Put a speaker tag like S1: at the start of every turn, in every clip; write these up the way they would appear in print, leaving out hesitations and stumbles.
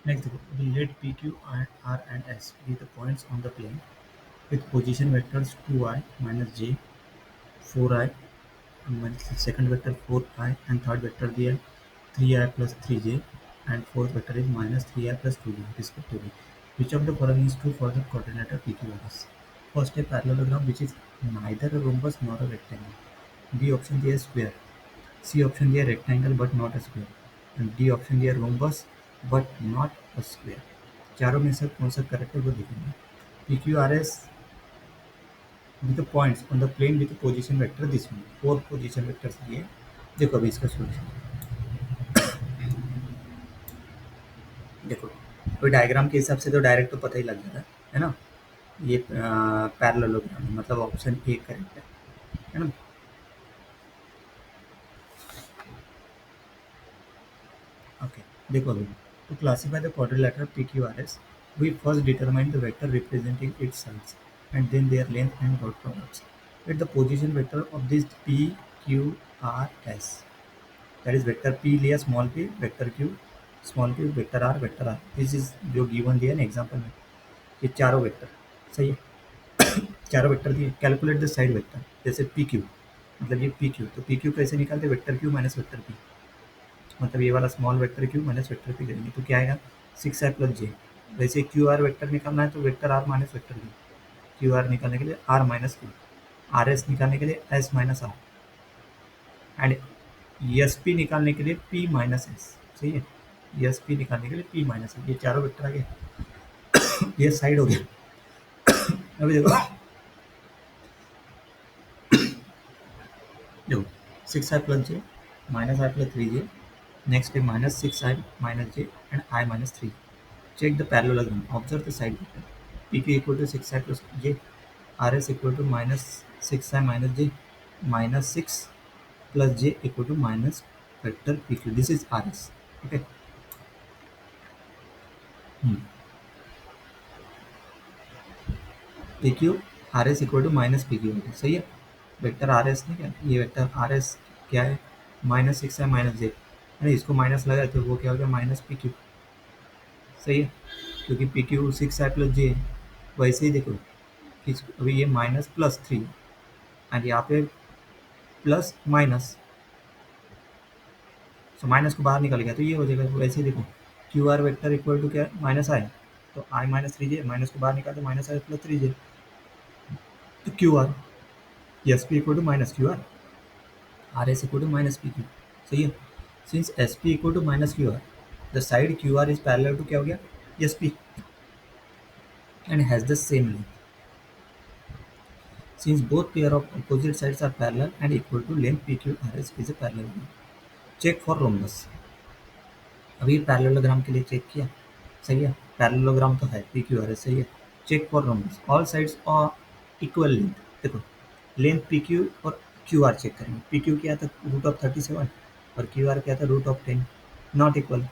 S1: Next देखो, अभी let P Q R and S be the points on the plane with position vectors 2i minus j, 4i, second vector 4i, and third vector दिया है 3i plus 3j, and fourth vector is minus 3i plus 2j respectively. Which of the following is true for the quadrilateral PQRS? First, a parallelogram which is neither a rhombus nor a rectangle. B option दिया है square. C option दिया है rectangle but not a square. And D option दिया है rhombus but not a square. चारों में से कौन सा करेक्ट है वो देखेंगे. PQRS with the points on the plane with the position vector this one. Four position vectors दिए. देखो अभी इसका सॉल्यूशन देखो, कोई डायग्राम के हिसाब से तो डायरेक्ट तो पता ही लग जाता है ना. ये पैरेललोग्राम है, मतलब ऑप्शन ए करेक्ट है ना. ओके, देखो अभी, to classify the quadrilateral PQRS, we first determine the vector representing its sides and then their length and dot products. Let the position vector of this PQRS, that is vector p लिया small p, vector q small q, vector r vector r. This is जो given दिया ना example में, ये चारों vector सही है. चारों वेक्टर दिए. कैलकुलेट द साइड वेक्टर, जैसे पी क्यू, मतलब ये पी क्यू, तो पी क्यू कैसे निकालते, vector Q minus vector P, मतलब ये वाला small vector Q minus vector P करेंगे तो क्या आएगा 6i प्लस जे. वैसे क्यू आर वेक्टर निकालना है तो vector R minus vector Q, Q R निकालने के लिए R minus Q, R S निकालने के लिए S minus R, and S P निकालने के लिए पी माइनस एस. सही है, एस पी निकालने के लिए पी माइनस एस. ये चारों वेक्टर आ गए. ये साइड हो गया. अभी देखो, देखो 6i plus j minus I plus 3j, next is minus 6i minus j and I minus 3. Check the parallelogram. Observe the side vector. PQ equal to 6i plus j, RS equal to minus 6i minus j, minus 6 plus j equal to minus vector PQ. This is RS. Okay. Hmm. PQ RS equal to minus PQ. सही है. Vector R S नहीं क्या, ये vector R S क्या है, minus six है minus जे है ना, इसको माइनस लगा तो वो क्या हो गया माइनस पी क्यू. सही है, क्योंकि पी क्यू सिक्स है प्लस जे. वैसे ही देखो, अभी ये माइनस प्लस थ्री एंड यहाँ पे प्लस माइनस, तो माइनस को बाहर निकल गया तो ये हो जाएगा. वैसे ही देखो, Q R vector equal to क्या, माइनस आई, तो I minus three J, minus को बाहर निकाल दो minus I plus three J, तो Q R S P equal to minus Q R, R S equal to minus P Q. सही है. Since S P equal to minus Q R, the side Q R is parallel to क्या हो गया S P and has the same length. Since both pair of opposite sides are parallel and equal to length PQRS is a parallelogram. Check for rhombus. अभी parallelogram के लिए check किया. सही है, parallelogram तो है PQRS. सही है. Check for rhombus. All sides are equal length. देखो, लेंथ PQ और QR चेक करेंगे. PQ क्या था रूट ऑफ 37 और QR क्या था रूट ऑफ 10. नॉट इक्वल,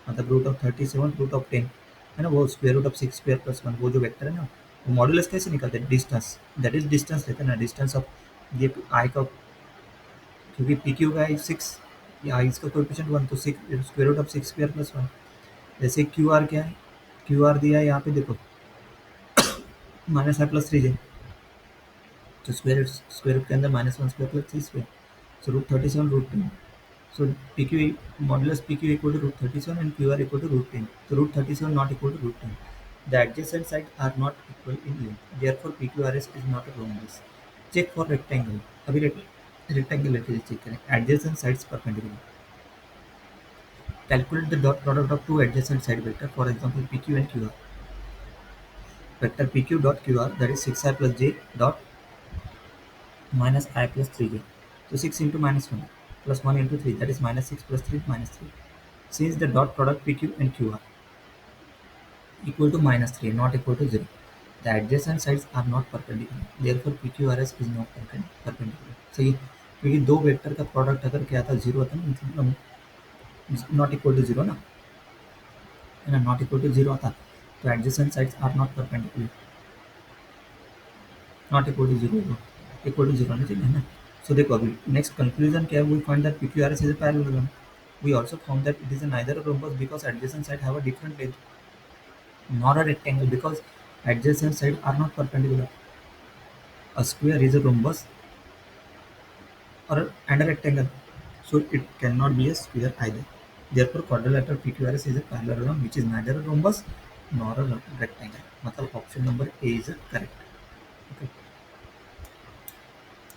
S1: मतलब रूट ऑफ 37 रूट ऑफ 10 है ना, वो square root of 6 square plus 1, वो जो वेक्टर है ना, वो मॉडुलस कैसे निकलते हैं, डिस्टेंस, दैट इज डिस्टेंस लेते हैं ना, डिस्टेंस ऑफ ये आई का, क्योंकि पी क्यू का सिक्स, या आई इसका कोएफिशिएंट 1, तो six square root of 6 square plus 1. जैसे क्यू आर क्या है, क्यू आर दिया है यहाँ पे देखो minus I plus three J, तो स्क्वायर रूट के अंदर minus one square plus three square, so root 37 root 10. So PQ modulus PQ equal to root 37 and QR equal to root 10. So root 37 not equal to root 10. The adjacent sides are not equal in length. Therefore PQRS is not a rhombus. Check for rectangle. अभी rectangle लेके check करें. Adjacent sides perpendicular. Calculate the dot product of two adjacent side vector. For example PQ and QR. Vector PQ dot QR, that is 6i plus j dot minus I plus 3j. So 6 into minus 1 plus 1 into 3, that is minus 6 plus 3 minus 3. Since the dot product PQ and QR equal to minus 3 not equal to 0, the adjacent sides are not perpendicular. Therefore PQRS is not perpendicular. सही है, क्योंकि दो vector का product अगर क्या था zero था ना, मतलब नॉट इक्वल टू जीरो ना, है ना, नॉट इक्वल टू जीरो था, तो adjacent sides are not perpendicular. Not equal to zero, equal to zero नहीं चाहिए, है ना. सो देखो अभी नेक्स्ट कंक्लूजन क्या है, we find that PQRS is a parallelogram. We also found that it is neither a rhombus because adjacent sides have a different length, nor a rectangle because adjacent sides are not perpendicular. A square is a rhombus and a rectangle, so it cannot be a square either. Therefore, quadrilateral PQRS is a parallelogram which is neither a rhombus nor a rectangle. मतलब option number A is correct. Okay.